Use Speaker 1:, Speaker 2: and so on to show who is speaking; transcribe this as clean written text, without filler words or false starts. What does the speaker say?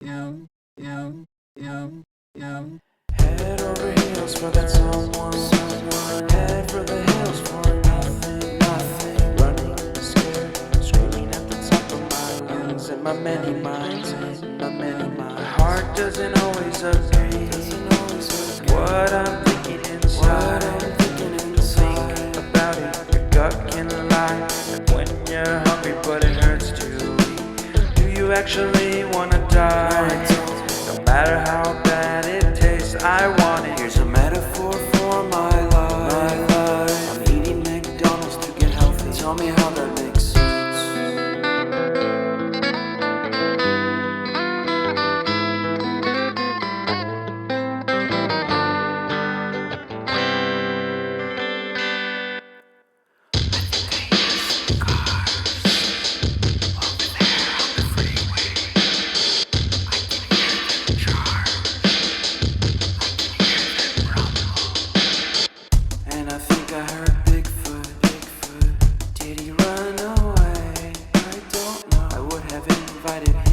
Speaker 1: Head over heels for that someone. Head for the hills for nothing. Running, scared, screaming at the top of my lungs. In my many minds, my heart doesn't always agree. What I'm thinking inside. Think about it, your gut can lie. And when you're hungry but it hurts to eat, do you actually wanna die? No matter how bad it tastes, I want it.
Speaker 2: Here's a metaphor for my life. I'm eating McDonald's to get healthy. Tell me how that makes sense. And I think I heard Bigfoot. Did he run away? I don't know. I would have invited him.